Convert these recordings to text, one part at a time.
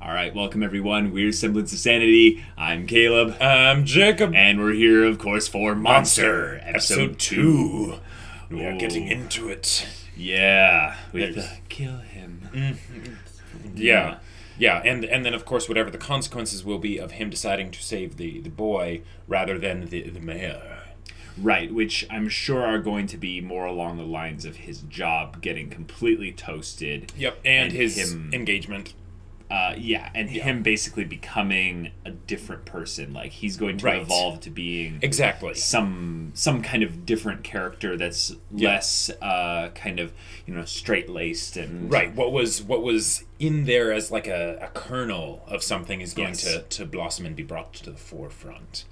Alright, welcome everyone. We're Semblance of Sanity. I'm Caleb. I'm Jacob. And we're here, of course, for Monster, Episode 2. We are getting into it. Yeah. We have to kill him. Yeah. Yeah, and then, of course, whatever the consequences will be of him deciding to save the boy rather than the mayor. Right, which I'm sure are going to be more along the lines of his job getting completely toasted. Yep, and his engagement. Him basically becoming a different person. Like, he's going to evolve to being some kind of different character that's less kind of, straight-laced and what was in there as like a kernel of something is going to blossom and be brought to the forefront.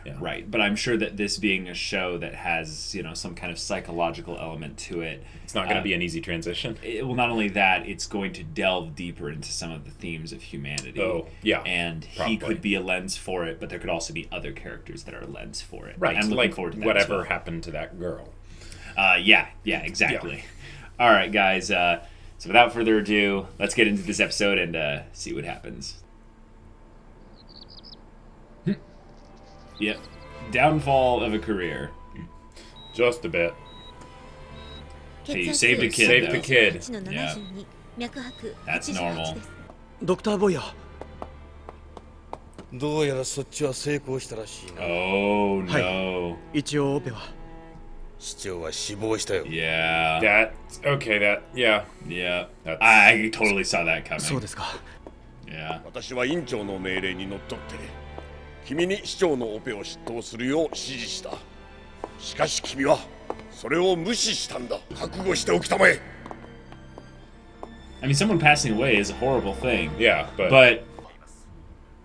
Yeah. Right, but I'm sure that this being a show that has, some kind of psychological element to it, it's not going to be an easy transition. Not only that, it's going to delve deeper into some of the themes of humanity. Oh, yeah. And he could be a lens for it, but there could also be other characters that are a lens for it. Right, I'm looking forward to that whatever happened to that girl. Exactly. Yeah. All right, guys, so without further ado, let's get into this episode and see what happens. Yep. Downfall of a career. Just a bit. Hey, you saved a kid, Saved though. the kid. Yeah. That's normal. ドクターボイヤどうやらそっちは成功したらしいな。 Oh, no. 一応オペは市長は死亡したよ。 Yeah. Yeah. I totally saw that coming. そうですか Yeah. 私は院長の命令にのっとって君に市長のオペを執刀するよう指示した。しかし君はそれを無視したんだ。覚悟しておきたまえ。 I mean, someone passing away is a horrible thing. Yeah, But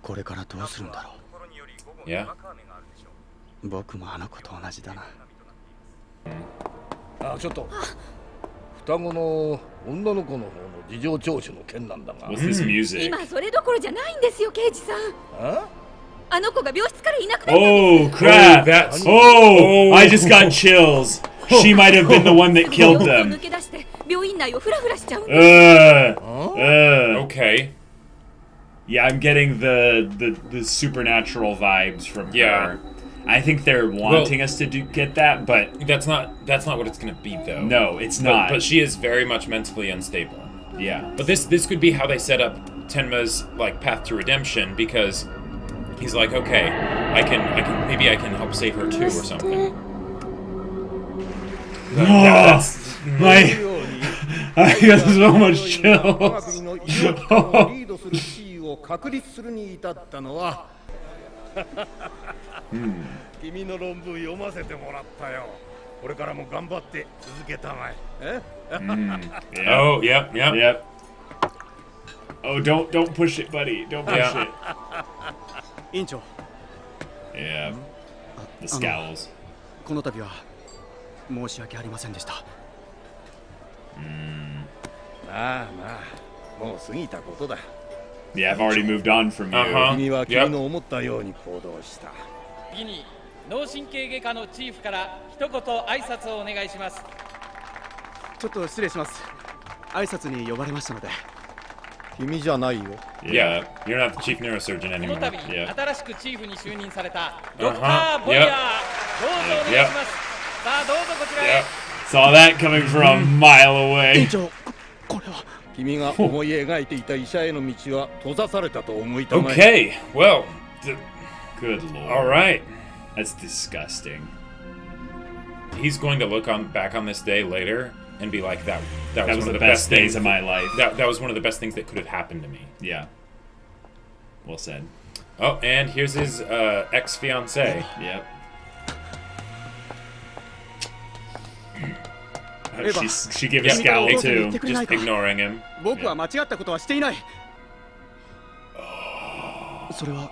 これからどうするんだろ yeah. う僕もあの子と同じだなあ、ちょっと双子の女の子の方の事情聴取の件なんだが what's this music? 今それどころじゃないんですよ、刑事さん。ああの子が病室からいなくなった。 Oh, crap! I just got chills. She might have been the one that killed 抜 them. け出して病院内をフラフラしちゃうんです。 Okay. Yeah, I'm getting the supernatural vibes from Yeah. her. I think they're wanting us to get that, but That's not what it's going to be, though. no, it's not. But she is very much mentally unstable. Yeah. But this could be how they set up Tenma's path to redemption, because he's like, okay, I can help save her too or something. I got so much chills. の医療機関をリードする地位を確立するに至ったのは君の論文読ませてもらったよ。これからも頑張って続けたまえ。 Oh, yep. Yep. Oh, don't push it, buddy. Don't push Yeah. it. 院長 Yeah. The scowls. この度は申し訳ありませんでしたまあまあもう過ぎたことだ。 Yeah, I've already moved on from you. Uh-huh. 君は君の思ったように行動した。次に脳神経外科のチーフから一言挨拶をお願いします。ちょっと失礼します挨拶に呼ばれましたので君じゃないよ。 Yeah. You're not the chief neurosurgeon この anymore. 度 Yeah. 新しくチーフに就任されたドクター・ボイヤー、どうぞお願いします。さあどうぞこちらへ。 Saw that coming from a mile 院 away. 長これは君が思い描いていた医者への道は閉ざされたと思いたまえ。 Okay. Well, Good lord. all right. That's disgusting. He's going to look back on this day later and be like, that That was one the of the best days things of my life. That was one of the best things that could have happened to me. Yeah. Well said. Oh, and here's his ex-fiancée. Yep. Eva. She gave a scowl Eva. too. Just ignoring him. 僕は間違ったことはしていないそれは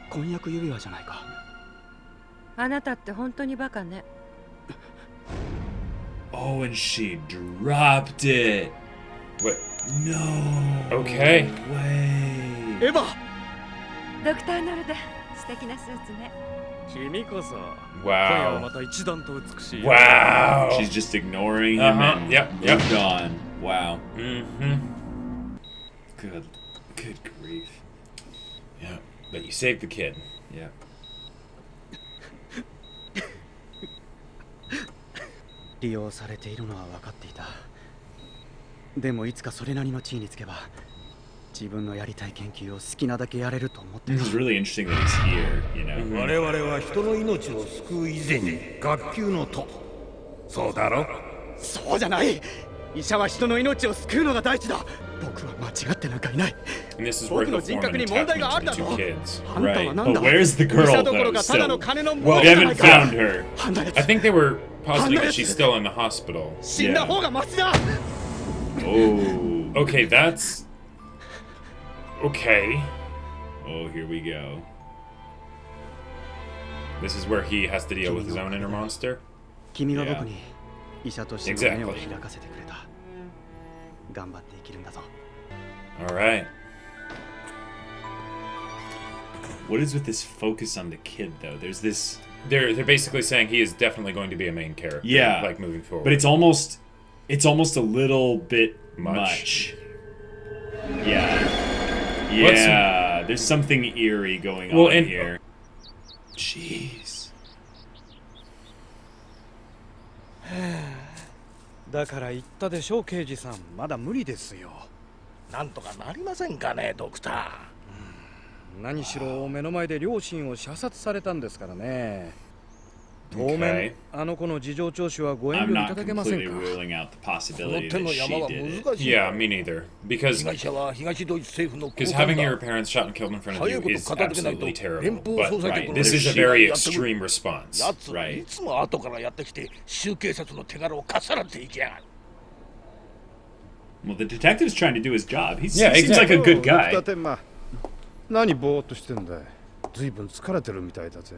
婚約指輪じゃないかあなたって本当にバカね。 Oh, and she dropped it. What? No. Okay. Way. エヴァドクターノルデ、素敵なスーツね。君こそ Wow. また一段と美しい Wow. She's just ignoring him and Yep. moved on. Wow. Mm-hmm. Good. Good grief. Yeah, but you saved the kid. Yeah. 利用されているのは分かっていた。でもいつかそれなりの地位につけば自分のやりたい研究を好きなだけやれると思っていた。 This is really interesting that he's here, you know. 我々は人の命を救う以前に学級のと。そうだろ？そうじゃない。医者は人の命を救うのが第一だ。僕は間違ってなんかいない。 And this is where he'll form an attachment to the two kids. あんたは Right. なんだ。 But where's the girl, 医者どころ though? かただの Still. 金の Well, we haven't found her. I think they were positing that she's still in the hospital. 死んだ方がマシだ。 Oh. Okay, that's... Okay. Oh, here we go. This is where he has to deal with his own inner monster? 君は僕に医者としての目を開かせてくれた。頑張って生きるんだぞ。 Alright. What is with this focus on the kid, though? There's this... They're basically saying he is definitely going to be a main character. Yeah. Like, moving forward. But it's almost a little bit much. Yeah. Yeah. There's something eerie going on here. Jeez. だから言ったでしょう、刑事さん。まだ無理ですよ。なんとかなりませんかね、ドクター。何しろ目の前で両親を射殺されたんですからね。当面、Okay. あの子の事情聴取はご遠 I'm 慮い not ただけません completely か。 ruling out the その possibility 手 that の she 山は did it. 難しい。 Yeah, me neither. 被 Because 害者は東ドイツ政府の高 because 官 having だ。 your parents shot and killed in front of you is absolutely terrible. 連邦捜 But 査 right, 局の this is a very extreme response. やつは Right. いつも後からやってきて州警察の手柄をかっさらっていきやがる。 Well, the detective's trying to do his job. He Yeah, seems like a good guy. ドクター天馬、何ぼーっとしてんだい。ずいぶん疲れてるみたいだぜ。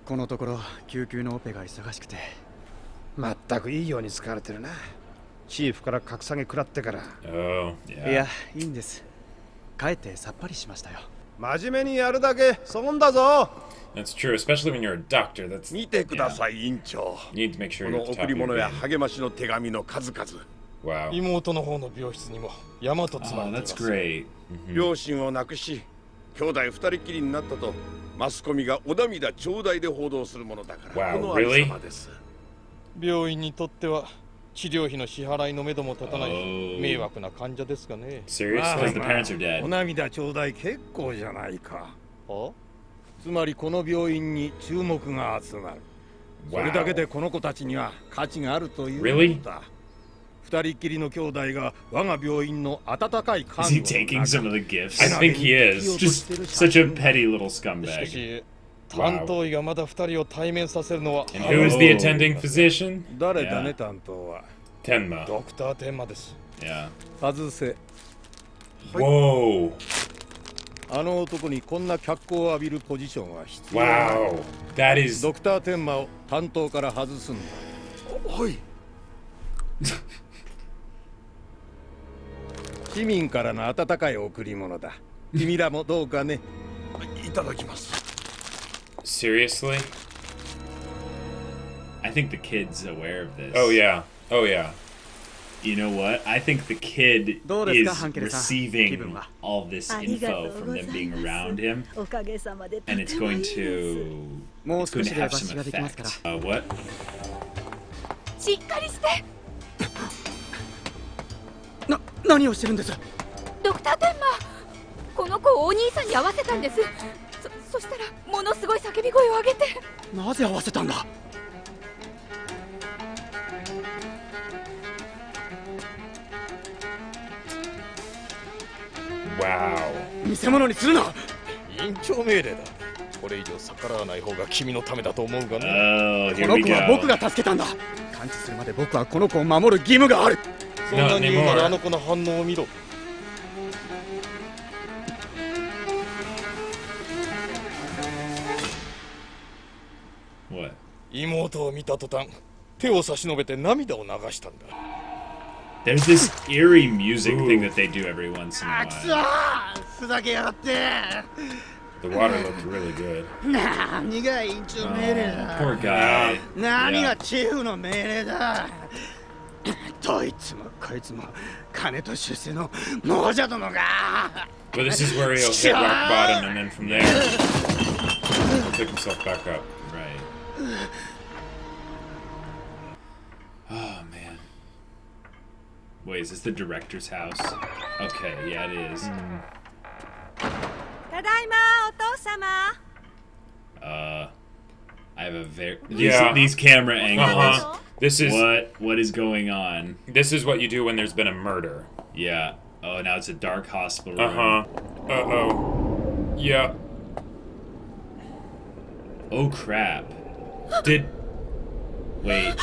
このところ救急のオペが忙しくて。まったくいいように疲れてるな。チーフから格下げ食らってから。Oh. いや、いいんです。帰ってさっぱりしましたよ。真面目にやるだけ損だぞ。 That's true, especially when you're a doctor. That's 見てください、院長。 you need to make sure こ you're の at the 贈 top り of your 物や game. 励ましの手紙の数々。 Wow. 妹の方の病室にも山とつま Oh, れてい that's ます。 great. 両親を亡くし、兄弟二人きりになったとマスコミがお涙頂戴で報道するものだから。 Wow, このあり really? さまです。病院にとっては治療費の支払いのめども立たない Oh. 迷惑な患者ですがね。 Seriously? Because the parents are お dead. 涙ちょうだい結構じゃないか。あ？つまりこの病院に注目が集まる。それだけでこの子たちには価値があるということだ。二人きりの兄弟が我が病院の温かい Is 看 he 護 taking の some 中 of the gifts? I think he is. Just such a petty little しか scumbag. し担当医がまだ二人を対面させるのは And who is the attending physician? 誰だね担当は。 Tenma. ドクター天馬です。 Yeah. 外せ。 Whoa. あの男にこんな脚光を浴びるポジションは必要ない。 Wow. That is ドクター天馬を担当から外すんだ。はい。市民からの温かい贈り物だ。君らもどうかね。いただきます。 seriously? I think the kid's aware of this. Oh yeah. Oh yeah. You know what? I think the kid どうですか、 is ハンケルさん。気 receiving 分は。 all this ありがと info う from ござい them ま being す。 around him, おかげさまでと and て it's もい going いです to もう it's 少 going し to で have 抜歯 some ができますから effect. What? しっかりして何をしてるんです。ドクターテンマこの子をお兄さんに会わせたんですそしたらものすごい叫び声を上げてなぜ合わせたんだ。Wow. 見せ物にするな。院長命令だ。これ以上逆らわない方が君のためだと思うがね。 Oh, こ here の we 子は僕 go. が助けたんだ。完治するまで僕はこの子を守る義務がある。そんなに言うな Not anymore. らあの子の反応を見ろ。What? 妹を見た途端、手を差し伸べて涙を流したんだ。There's this eerie music thing that they do every once in a while. ふざけやがって。 The water looked really good. 何が院長 Oh, poor guy. 何 Yeah. がチーフの命令だ。どいつもこいつも金と出世の亡者どもが But this is where he'll hit rock bottom, and then from there, he'll pick himself back up. Right. Oh, man. Wait, is this the director's house? Okay, yeah, it is. I have a very... These camera angles. This is... What is going on? This is what you do when there's been a murder. Yeah. Oh, now it's a dark hospital room. Uh-oh. Yeah. Oh, crap. Did... Wait.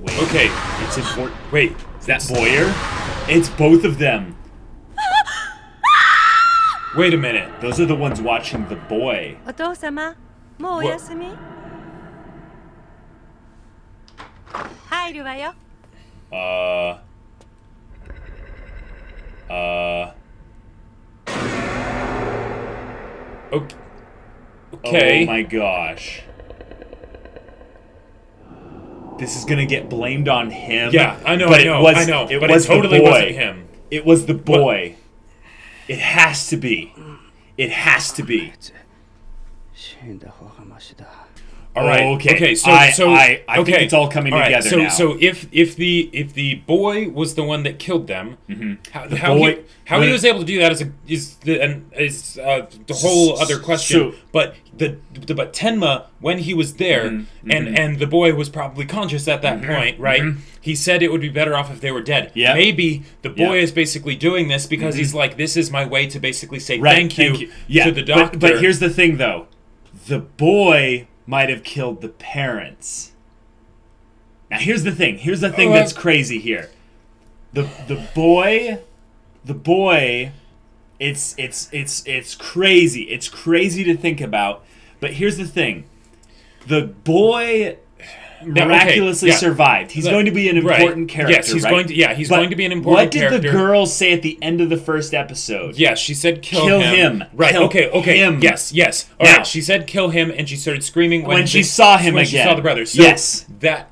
Okay. It's important. Wait. Is that Boyer? It's both of them. Wait a minute. Those are the ones watching the boy. What? Okay. Oh my gosh. This is gonna get blamed on him. Yeah, I know. But It totally wasn't him. It was the boy. It has to be. It has to be. All right. Okay. So I think it's all coming together now. So if the boy was the one that killed them, how he was able to do that is the whole other question. But Tenma, when he was there, and the boy was probably conscious at that point, right? He said it would be better off if they were dead. Yep. Maybe the boy is basically doing this because he's like, this is my way to basically say thank you to the doctor. But here's the thing, though. The boy might have killed the parents. Now here's the thing. Here's the thing that's crazy here. The boy. It's crazy. It's crazy to think about. But here's the thing. The boy miraculously survived. He's going to be an important character. Yes, he's going to. Yeah, he's going to be an important character. What did the girl say at the end of the first episode? Yes, she said kill him. Right. Kill okay. Him. Yes. All right. She said kill him, and she started screaming when she saw him again. She saw the brother. So yes. That.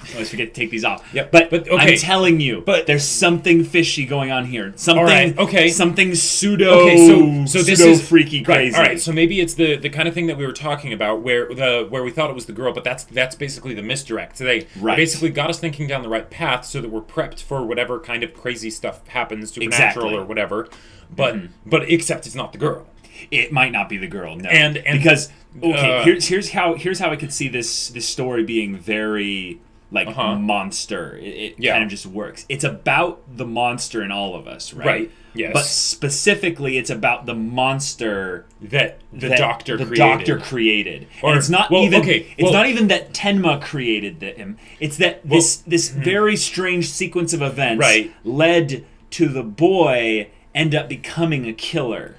I always forget to take these off. Yep. But okay. I'm telling you, there's something fishy going on here. Something pseudo. Okay, so this is freaky crazy. All right. So maybe it's the kind of thing that we were talking about, where we thought it was the girl, but that's basically the misdirect. So they basically got us thinking down the right path, so that we're prepped for whatever kind of crazy stuff happens, supernatural or whatever. But except it's not the girl. It might not be the girl. No. And because here's how I could see this story being very. Monster. It kind of just works. It's about the monster in all of us, right? Right. Yes. But specifically, it's about the monster that the doctor created. And it's not even. It's not even that Tenma created him. It's that this very strange sequence of events led to the boy end up becoming a killer.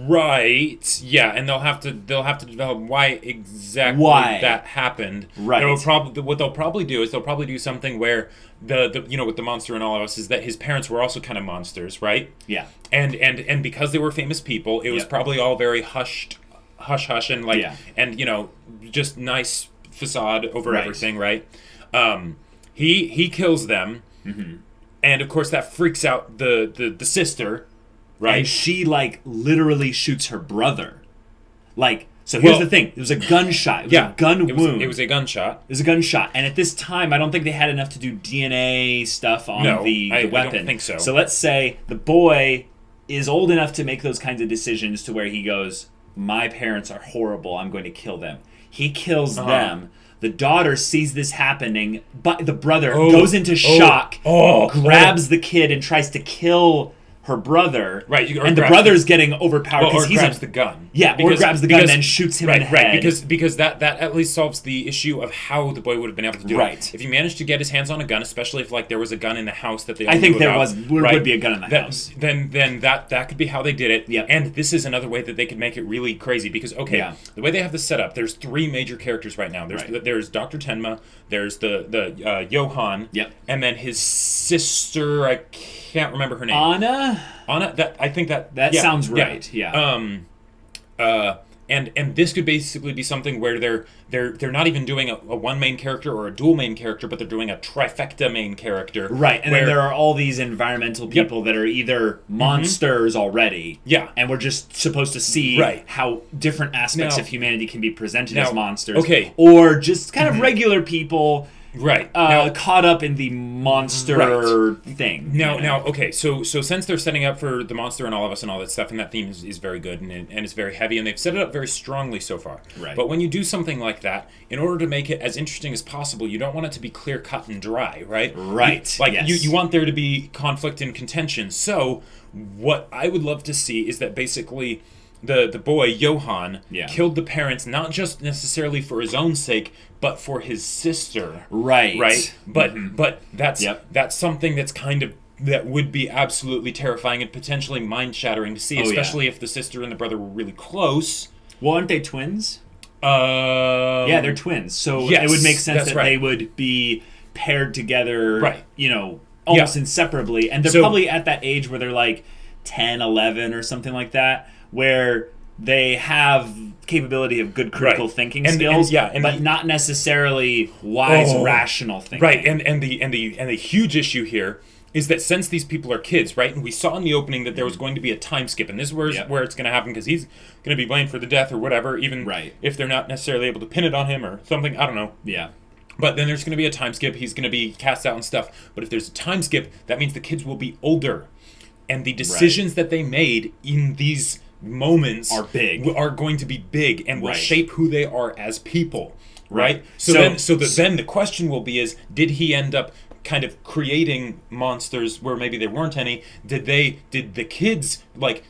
Right. Yeah, and they'll have to develop why exactly that happened. Right. What they'll probably do is they'll probably do something where the with the monster in all of us is that his parents were also kind of monsters, right? Yeah. And because they were famous people, it was probably all very hush and and just nice facade over everything, right? He kills them, and of course that freaks out the sister. Right. And she, literally shoots her brother. So here's the thing. It was a gunshot. It was a gun wound. It was a gunshot. It was a gunshot. And at this time, I don't think they had enough to do DNA stuff on the weapon. I don't think so. So let's say the boy is old enough to make those kinds of decisions to where he goes, my parents are horrible. I'm going to kill them. He kills them. The daughter sees this happening, but the brother goes into shock, grabs the kid, and tries to kill her brother, and the brother's getting overpowered because he grabs the gun. Yeah, or grabs the gun and then shoots him in the head. Because that at least solves the issue of how the boy would have been able to do it. If he managed to get his hands on a gun, especially if there was a gun in the house that they all I think knew there about, would be a gun in the house. Then that could be how they did it. Yeah. And this is another way that they could make it really crazy because the way they have this set up, there's three major characters right now. There's Dr. Tenma, there's the Johan, and then his sister. I can't remember her name. Anna. I think that sounds right. Yeah. And this could basically be something where they're not even doing a one main character or a dual main character, but they're doing a trifecta main character. Right, and then there are all these environmental people that are either monsters already, and we're just supposed to see how different aspects of humanity can be presented as monsters, or just kind of regular people. Right. Caught up in the monster thing. Okay, so since they're setting up for the monster and all of us and all that stuff, and that theme is very good and it's very heavy, and they've set it up very strongly so far. Right. But when you do something like that, in order to make it as interesting as possible, you don't want it to be clear cut and dry, right? Right. You want there to be conflict and contention. So what I would love to see is that basically the boy, Johan, killed the parents, not just necessarily for his own sake, but for his sister. Right. But that's something that's that would be absolutely terrifying and potentially mind-shattering to see, especially if the sister and the brother were really close. Well, aren't they twins? Yeah, they're twins. So it would make sense that they would be paired together, almost inseparably. And they're probably at that age where they're like 10, 11 or something like that, where they have capability of good critical thinking skills, but not necessarily wise, rational thinking. Right, and the huge issue here is that since these people are kids, right, and we saw in the opening that there was going to be a time skip, and this is where it's going to happen, because he's going to be blamed for the death or whatever, even if they're not necessarily able to pin it on him or something, I don't know. Yeah. But then there's going to be a time skip, he's going to be cast out and stuff, but if there's a time skip, that means the kids will be older, and the decisions that they made in these moments are going to be big and will shape who they are as people, right? So then the question will be is, did he end up kind of creating monsters where maybe there weren't any? Did the kids,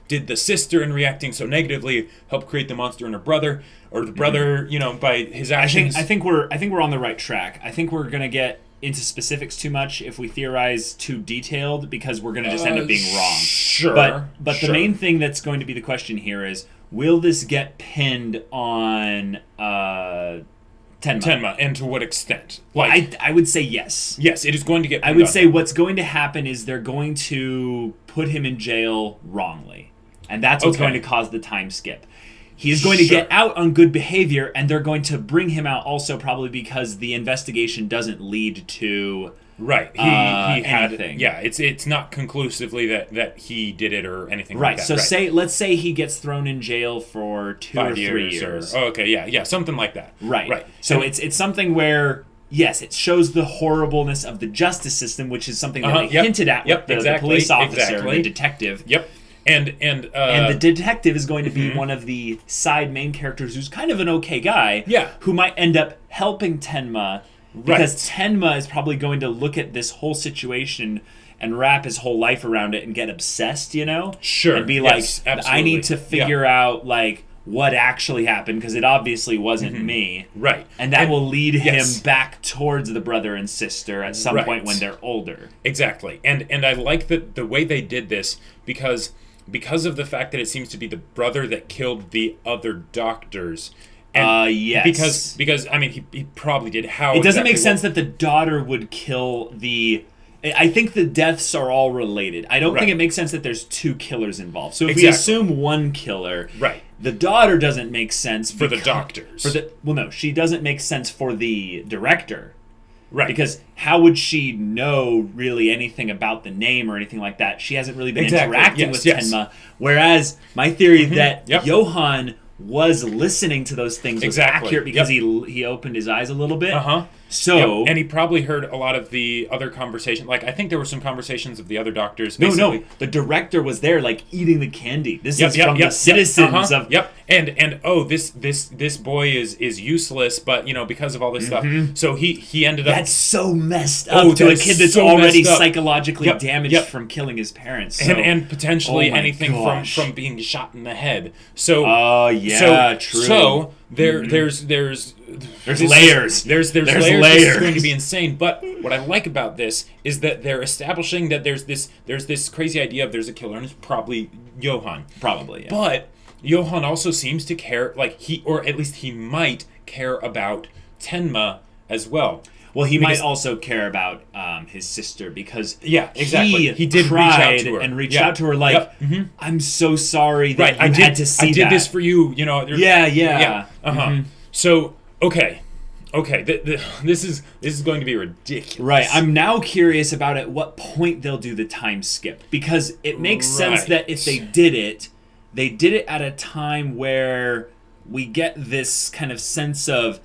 did the sister in reacting so negatively help create the monster in her brother, or the brother, by his actions? I think we're on the right track. I think we're gonna get into specifics too much if we theorize too detailed, because we're going to just end up being wrong. Sure. But the main thing that's going to be the question here is, will this get pinned on Tenma, and to what extent? I would say yes. Yes, it is going to get pinned I would say what's going to happen is they're going to put him in jail wrongly. And that's what's going to cause the time skip. He is going to get out on good behavior, and they're going to bring him out also probably because the investigation doesn't lead to anything. Yeah, it's not conclusively that he did it or anything like that. So let's say he gets thrown in jail for 2 or 3 years. Something like that. Right. So it's something where, yes, it shows the horribleness of the justice system, which is something that they hinted at with the police officer and the detective. Yep. And the detective is going to be one of the side main characters who's kind of an okay guy, who might end up helping Tenma, because Tenma is probably going to look at this whole situation and wrap his whole life around it and get obsessed, Sure. And be I need to figure out what actually happened, because it obviously wasn't me. Right. And that will lead him back towards the brother and sister at some point when they're older. Exactly. And I like the way they did this, because of the fact that it seems to be the brother that killed the other doctors. And yes. Because I mean, he probably did. How it doesn't make sense that the daughter would kill the... I think the deaths are all related. I don't think it makes sense that there's 2 killers involved. So if we assume one killer, the daughter doesn't make sense for the doctors. She doesn't make sense for the director. Right. Because how would she know really anything about the name or anything like that? She hasn't really been interacting with Tenma. Whereas my theory that Johan was listening to those things was accurate because he opened his eyes a little bit. So and he probably heard a lot of the other conversation. I think there were some conversations of the other doctors. No, the director was there, eating the candy. This is from the citizens of. And this boy is useless, but because of all this stuff, so he ended up. That's so messed up to a kid that's already psychologically damaged from killing his parents, and potentially anything from being shot in the head. So true. So there's layers. There's layers. It's going to be insane. But what I like about this is that they're establishing that there's this crazy idea of there's a killer, and it's probably Johan. Probably, yeah. But Johan also seems to care, or at least he might care about Tenma as well. Well, he might also care about his sister because he did reach out to her and reached out to her like, I'm so sorry that I had to see I did this for you, you know. Yeah. So, okay, this is going to be ridiculous. Right. I'm now curious about at what point they'll do the time skip, because it makes sense that if they did it at a time where we get this kind of sense of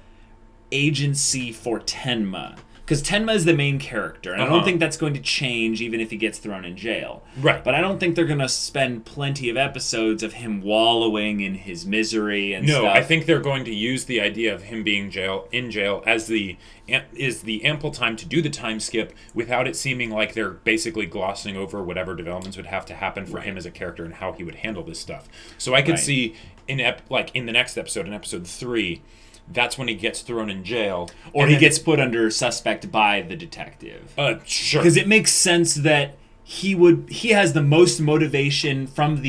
agency for Tenma. Because Tenma is the main character, and I don't think that's going to change even if he gets thrown in jail. Right. But I don't think they're going to spend plenty of episodes of him wallowing in his misery and stuff. No, I think they're going to use the idea of him being in jail as the ample time to do the time skip without it seeming like they're basically glossing over whatever developments would have to happen for him as a character and how he would handle this stuff. So I could see in the next episode, in episode 3, that's when he gets thrown in jail. Or he gets put under suspect by the detective. Sure. Because it makes sense that he has the most motivation from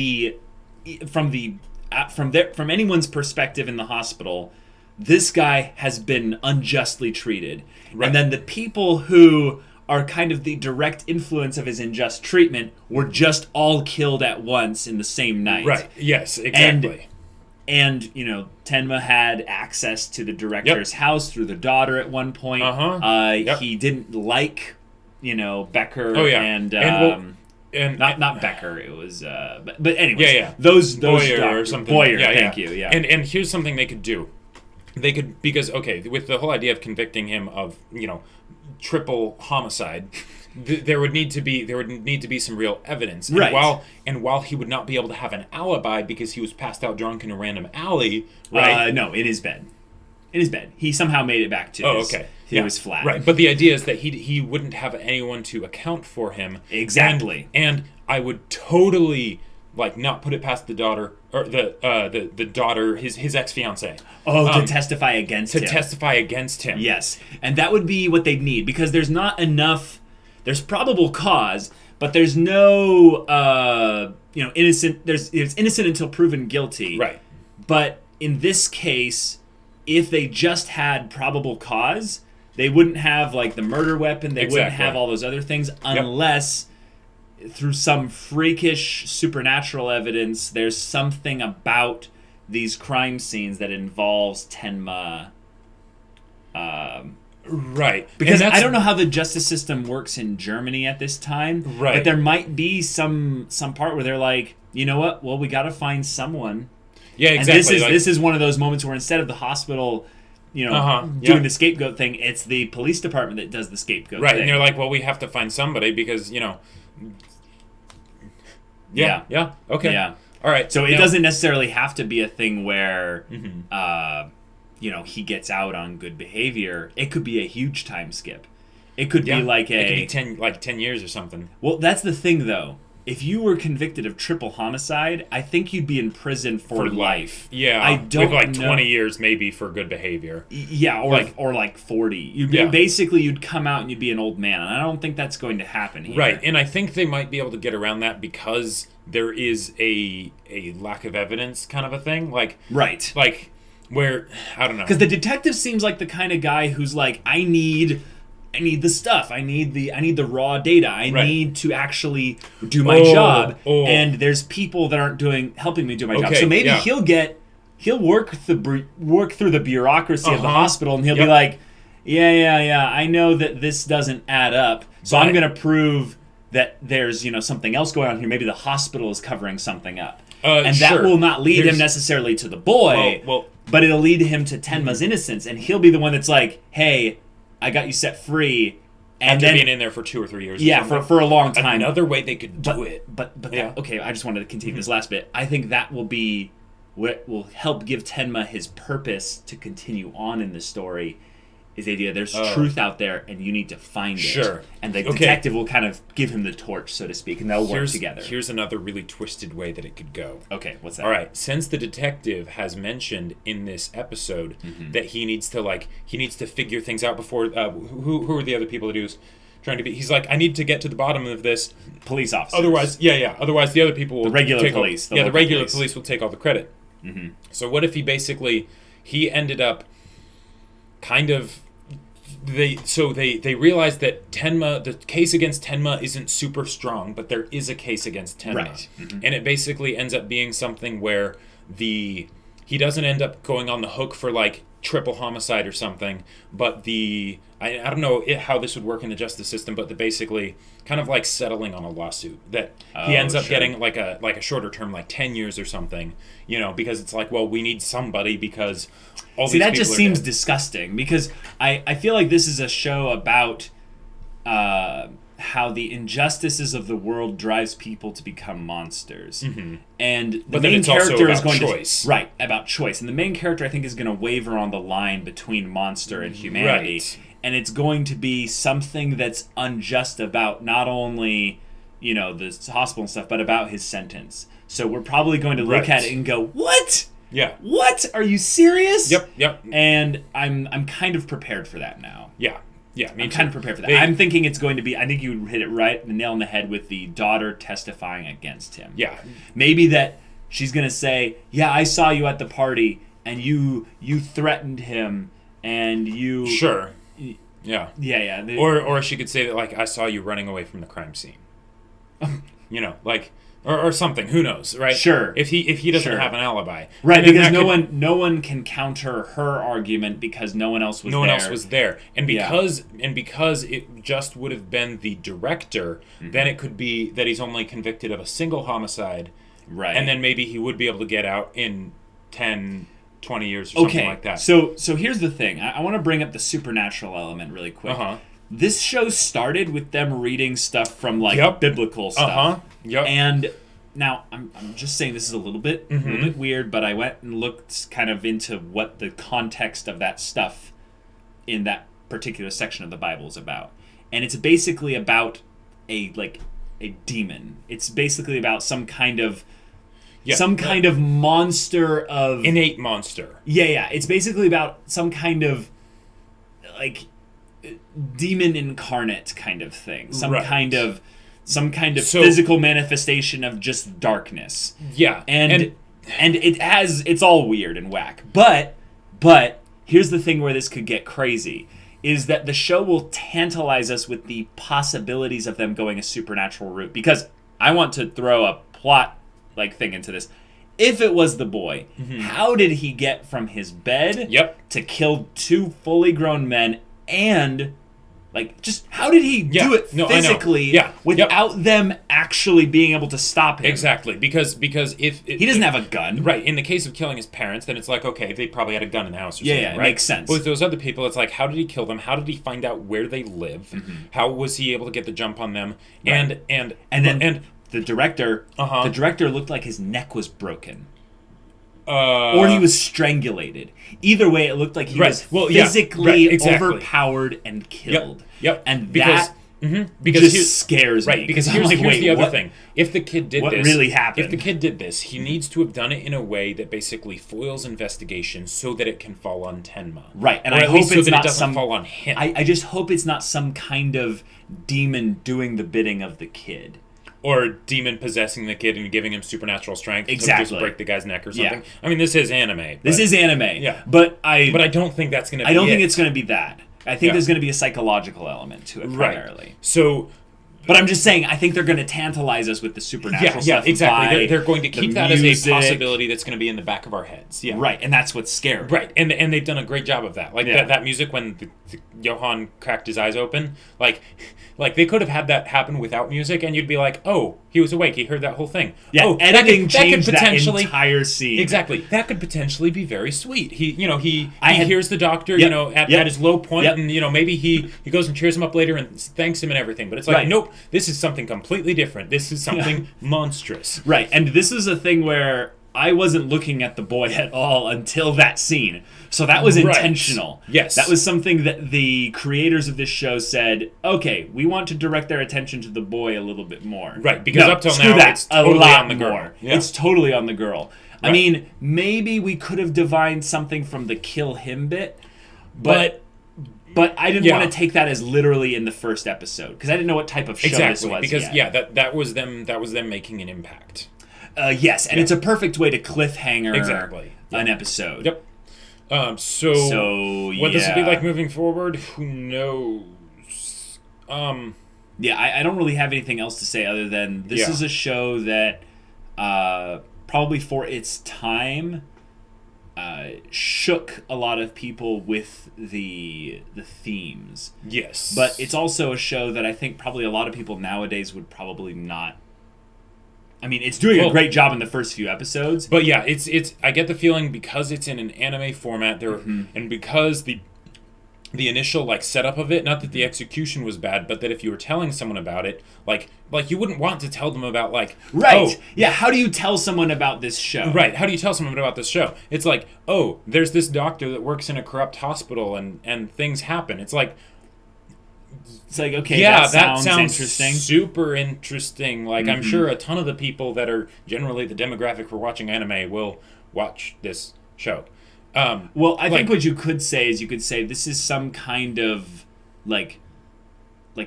anyone's perspective in the hospital. This guy has been unjustly treated. Right. And then the people who are kind of the direct influence of his unjust treatment were just all killed at once in the same night. Right. Yes, exactly. And you know, Tenma had access to the director's house through the daughter at one point. He didn't like, you know, Becker and not Becker. It was but anyways, those Boyer or something. Boyer, thank you. Yeah. And here's something they could do. They could, because with the whole idea of convicting him of, you know, triple homicide, there would need to be some real evidence. And right. While he would not be able to have an alibi because he was passed out drunk in a random alley, right? No, in his bed. He somehow made it back to he was flat. Right. But the idea is that he wouldn't have anyone to account for him. Exactly. And I would totally not put it past the daughter or the daughter, his ex-fiance. To testify against him. To testify against him. Yes. And that would be what they'd need, because there's not enough. There's probable cause, but there's no, innocent. It's innocent until proven guilty. Right. But in this case, if they just had probable cause, they wouldn't have the murder weapon. They wouldn't have all those other things unless through some freakish supernatural evidence, there's something about these crime scenes that involves Tenma. Right. Because I don't know how the justice system works in Germany at this time. Right. But there might be some part where they're like, you know what? Well, we got to find someone. Yeah, exactly. And this is one of those moments where instead of the hospital, doing the scapegoat thing, it's the police department that does the scapegoat right. thing. And you're like, well, we have to find somebody because, Yeah. Okay. Yeah. All right. So it doesn't necessarily have to be a thing where, he gets out on good behavior. It could be a huge time skip. It could be it could be 10 years or something. Well, that's the thing, though. If you were convicted of triple homicide, I think you'd be in prison for life. Yeah. I don't with 20 years maybe for good behavior. Yeah, or 40. Basically, you'd come out and you'd be an old man, and I don't think that's going to happen here. Right, and I think they might be able to get around that because there is a lack of evidence kind of a thing. Right. Where, I don't know. Because the detective seems like the kind of guy who's like, I need the stuff. I need the raw data. I need to actually do my job. And there's people that aren't helping me do my job. So maybe he'll work through the bureaucracy of the hospital, and he'll be like, yeah. I know that this doesn't add up, so I'm going to prove that there's something else going on here. Maybe the hospital is covering something up. That will not lead him necessarily to the boy, but it'll lead him to Tenma's innocence, and he'll be the one that's like, hey, I got you set free. And after then, being in there for 2 or 3 years. Yeah, for a long time. Another way they could do it. But okay, I just wanted to continue this last bit. I think that will be what will help give Tenma his purpose to continue on in the story. Is the idea there's truth out there and you need to find it. Sure. And the detective will kind of give him the torch, so to speak, and they'll work together. Here's another really twisted way that it could go. Okay, what's that? All right, since the detective has mentioned in this episode that he needs to figure things out before who are the other people that he was trying to be? He's like, I need to get to the bottom of this. Police officers. Otherwise, otherwise the other people will the regular take police. The regular police will take all the credit. Mm-hmm. So what if he ended up kind of they realize that Tenma, the case against Tenma isn't super strong, but there is a case against Tenma. Right. Mm-hmm. And it basically ends up being something where he doesn't end up going on the hook for like triple homicide or something, but I don't know how this would work in the justice system, but basically kind of like settling on a lawsuit that he ends up getting like a shorter term, like 10 years or something, because it's like, well, we need somebody because all these people just seems disgusting, because I feel like this is a show about how the injustices of the world drives people to become monsters. Mm-hmm. And the main character is going to... Right, about choice. And the main character, I think, is going to waver on the line between monster and humanity. Right. And it's going to be something that's unjust about not only, the hospital and stuff, but about his sentence. So we're probably going to look at it and go, what? Yeah. What? Are you serious? Yep. And I'm kind of prepared for that now. Yeah, I'm kind of prepared for that. I'm thinking it's going to be... I think you hit it right, the nail on the head with the daughter testifying against him. Yeah. Maybe that she's going to say, yeah, I saw you at the party, and you threatened him, and you... Sure. Yeah. Yeah. Or she could say that, like, I saw you running away from the crime scene. Like... Or something, who knows, right? Sure. If he doesn't have an alibi. Right, because no one can counter her argument because no one else was there. No one else was there. And because it just would have been the director, then it could be that he's only convicted of a single homicide. Right. And then maybe he would be able to get out in 10, 20 years or something like that. So here's the thing. I want to bring up the supernatural element really quick. This show started with them reading stuff from biblical stuff. Yep. And now I'm just saying this is a little bit weird, but I went and looked kind of into what the context of that stuff in that particular section of the Bible is about. And it's basically about a demon. It's basically about some kind of kind of monster of innate monster. Yeah. It's basically about some kind of demon incarnate kind of thing. Some kind of physical manifestation of just darkness. Yeah. And it's all weird and whack. But here's the thing where this could get crazy, is that the show will tantalize us with the possibilities of them going a supernatural route. Because I want to throw a plot thing into this. If it was the boy, how did he get from his bed to kill two fully grown men, and just how did he do it physically without them actually being able to stop him? Exactly, because if he doesn't have a gun, right? In the case of killing his parents, then it's like, okay, they probably had a gun in the house or something, right? It makes sense. But with those other people, it's like, how did he kill them? How did he find out where they live? How was he able to get the jump on them? Right. And the director, looked like his neck was broken. Or he was strangulated. Either way, it looked like he was physically overpowered and killed. Yep. And because just scares me. Right, because here's the other thing. If the kid did what really happened? If the kid did this, he needs to have done it in a way that basically foils investigation so that it can fall on Tenma. Right, and I hope it's not doesn't fall on him. I just hope it's not some kind of demon doing the bidding of the kid. Or a demon possessing the kid and giving him supernatural strength to just break the guy's neck or something. Yeah. I mean, this is anime. This is anime. Yeah. But I don't think that's going to be I don't think it's going to be that. I think there's going to be a psychological element to it primarily. Right. So... But I'm just saying, I think they're going to tantalize us with the supernatural stuff. Yeah, exactly. They're going to keep that as a possibility that's going to be in the back of our heads. Yeah. Right, and that's what's scary. Right, and they've done a great job of that. That music when the Johan cracked his eyes open, they could have had that happen without music, and you'd be like, oh, he was awake, he heard that whole thing. Yeah, editing changed that entire scene. Exactly. That could potentially be very sweet. He hears the doctor, at his low point, and maybe he goes and cheers him up later and thanks him and everything. But it's like, nope, this is something completely different. This is something monstrous. Right, and this is a thing where I wasn't looking at the boy at all until that scene. So that was intentional. Yes. That was something that the creators of this show said, okay, we want to direct their attention to the boy a little bit more. Right, because up till now, it's totally on the girl. Yeah. It's totally on the girl. Right. I mean, maybe we could have divined something from the kill him bit, but I didn't want to take that as literally in the first episode, because I didn't know what type of show this was. Because that was them making an impact. Yes, and it's a perfect way to cliffhanger an episode. Yep. So what does it be like moving forward? Who knows? Yeah, I don't really have anything else to say other than this is a show that probably for its time shook a lot of people with the themes. Yes. But it's also a show that I think probably a lot of people nowadays would probably not. I mean, it's doing a great job in the first few episodes. But yeah, it's I get the feeling because it's in an anime format there and because the initial like setup of it, not that the execution was bad, but that if you were telling someone about it, like you wouldn't want to tell them about like how do you tell someone about this show? Right, how do you tell someone about this show? It's like, oh, there's this doctor that works in a corrupt hospital and things happen. It's like okay, that sounds interesting. Super interesting. Like I'm sure a ton of the people that are generally the demographic for watching anime will watch this show. Well, I think what you could say is this is some kind of like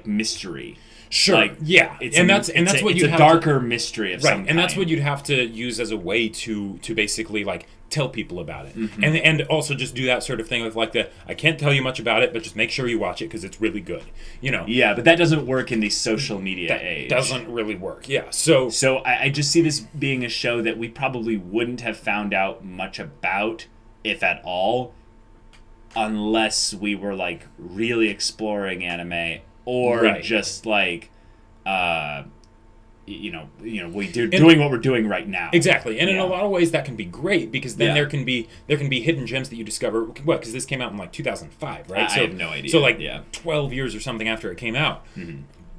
mystery. Sure. Like, yeah. That's what you have. It's a darker mystery of some kind. And that's what you'd have to use as a way to basically like tell people about it. And also just do that sort of thing with like I can't tell you much about it, but just make sure you watch it because it's really good. You know. Yeah, but that doesn't work in the social media age. Doesn't really work. Yeah. So I just see this being a show that we probably wouldn't have found out much about, if at all, unless we were like really exploring anime or just like doing what we're doing right now. Exactly. And in a lot of ways that can be great because then there can be hidden gems that you discover. What? Because this came out in like 2005, right? I have no idea. So like 12 years or something after it came out,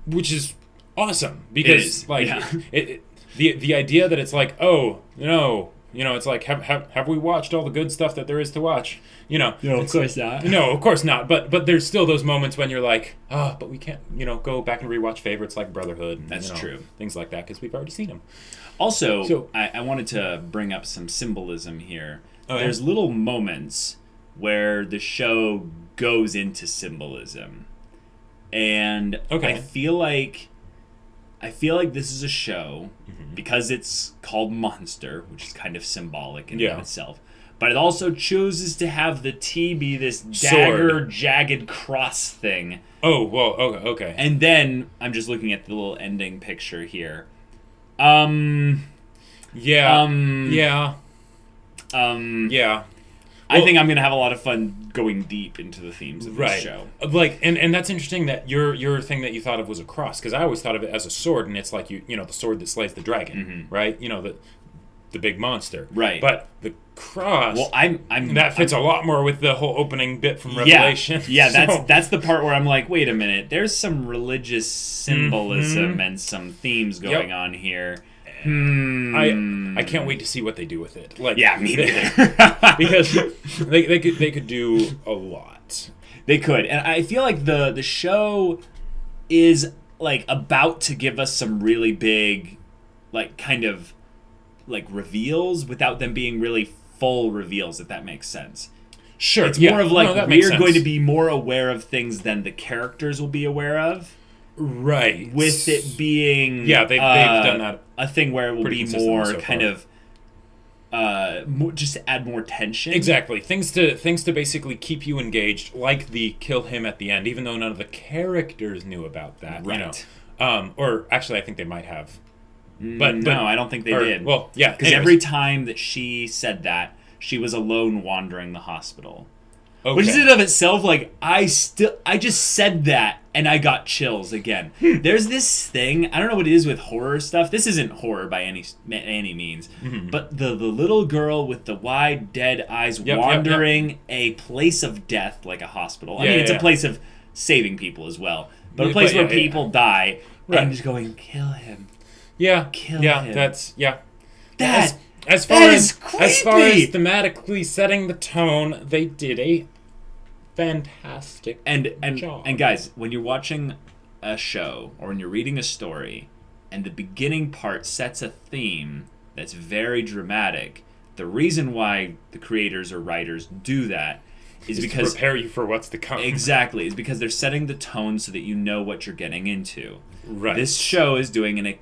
which is awesome because the idea that it's like, oh no. It's like, have we watched all the good stuff that there is to watch? No, of course not. No, of course not. But there's still those moments when you're like, but we can't, go back and rewatch favorites like Brotherhood. And, That's true. Things like that because we've already seen them. Also, I wanted to bring up some symbolism here. There's little moments where the show goes into symbolism. And I feel like this is a show, because it's called Monster, which is kind of symbolic in of itself, but it also chooses to have the T be this dagger, jagged cross thing. Oh, well, okay. And then, I'm just looking at the little ending picture here. I think I'm going to have a lot of fun going deep into the themes of this show. Like, and that's interesting that your thing that you thought of was a cross, because I always thought of it as a sword, and it's like, the sword that slays the dragon, right? The big monster. Right. But the cross, well, that fits a lot more with the whole opening bit from Revelation. Yeah, that's the part where I'm like, wait a minute, there's some religious symbolism and some themes going on here. I can't wait to see what they do with it. Like, yeah, me neither. Because they could do a lot. They could, and I feel like the show is like about to give us some really big, like kind of like reveals without them being really full reveals, if that makes sense. Sure, it's more of like we're going to be more aware of things than the characters will be aware of. Right. With it being they've done that a thing where it will be more kind of just to add more tension. Exactly. Things to basically keep you engaged, like the kill him at the end, even though none of the characters knew about that. Right. Or actually I think they might have. But no, I don't think they did. Well, yeah. Because every time that she said that, she was alone wandering the hospital. Okay. Which is in and of itself, like, I just said that, and I got chills again. There's this thing, I don't know what it is with horror stuff. This isn't horror by any means. But the little girl with the wide, dead eyes wandering a place of death, like a hospital. I mean, it's a place of saving people as well. But a place where people die, and just going, kill him. Yeah. Kill him. That's, As far as thematically setting the tone, they did a fantastic job. And guys, when you're watching a show or when you're reading a story and the beginning part sets a theme that's very dramatic, the reason why the creators or writers do that is because to prepare you for what's to come. Exactly. Is because they're setting the tone so that you know what you're getting into. Right. This show is doing an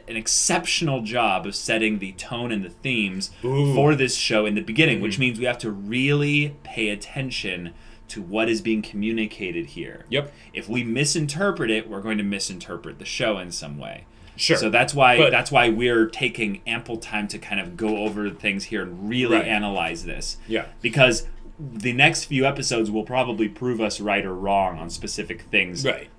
exceptional job of setting the tone and the themes for this show in the beginning, which means we have to really pay attention to what is being communicated here. Yep. If we misinterpret it, we're going to misinterpret the show in some way. Sure. So that's why we're taking ample time to kind of go over things here and really analyze this. Yeah. Because the next few episodes will probably prove us right or wrong on specific things. Right.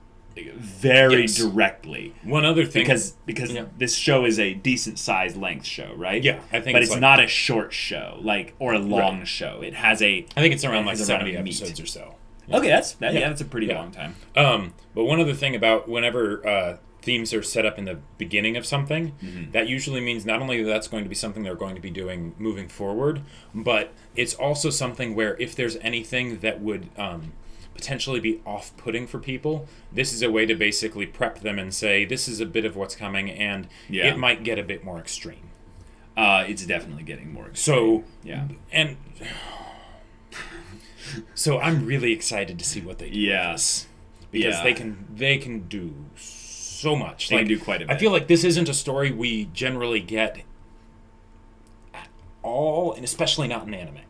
Very directly. One other thing, because this show is a decent sized length show, right? Yeah, I think. But it's not a short show, or a long show. It has I think it's around 70 episodes or so. Yeah. Okay, that's a pretty long time. But one other thing about whenever themes are set up in the beginning of something, that usually means not only that's going to be something they're going to be doing moving forward, but it's also something where if there's anything that would potentially be off-putting for people, this is a way to basically prep them and say, this is a bit of what's coming, and it might get a bit more extreme. It's definitely getting more extreme. So I'm really excited to see what they do with this. Because they can do so much. They can do quite a bit. I feel like this isn't a story we generally get at all, and especially not in anime.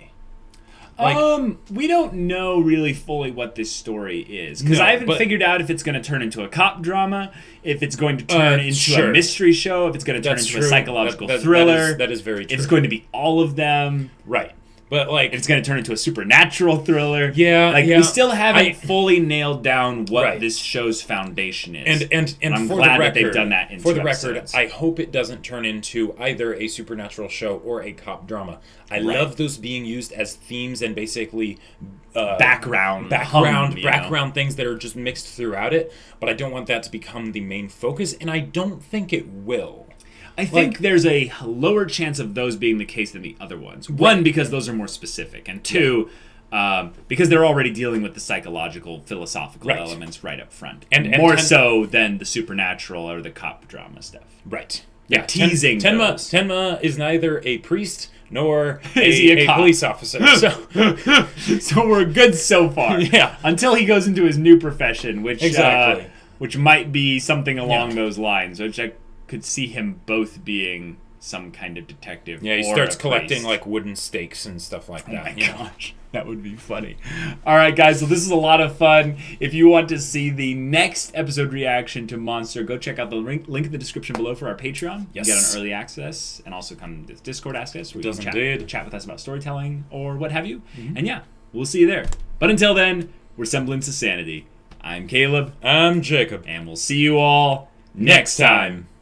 We don't know really fully what this story is, because I haven't figured out if it's going to turn into a cop drama, if it's going to turn into a mystery show, if it's going to turn into a psychological thriller. That is very true. If it's going to be all of them. Right. But it's going to turn into a supernatural thriller. Yeah, we still haven't fully nailed down what this show's foundation is. And I'm for glad the record, that they've done that in for the episodes. record, I hope it doesn't turn into either a supernatural show or a cop drama. I love those being used as themes and basically background things that are just mixed throughout it. But I don't want that to become the main focus, and I don't think it will. I think there's a lower chance of those being the case than the other ones. One, because those are more specific, and two, because they're already dealing with the psychological, philosophical elements right up front, and more so than the supernatural or the cop drama stuff. Right. They're teasing Tenma is neither a priest nor a police officer. So we're good so far. Yeah. Until he goes into his new profession, which which might be something along those lines, which I could see him both being some kind of detective. Yeah, he starts collecting wooden stakes and stuff like that. Oh my gosh, that would be funny. All right, guys, so this is a lot of fun. If you want to see the next episode reaction to Monster, go check out the link in the description below for our Patreon. Yes. You get an early access, and also come to Discord Ask Us, where you can chat with us about storytelling or what have you. And we'll see you there. But until then, we're Semblance of Sanity. I'm Caleb. I'm Jacob. And we'll see you all next time.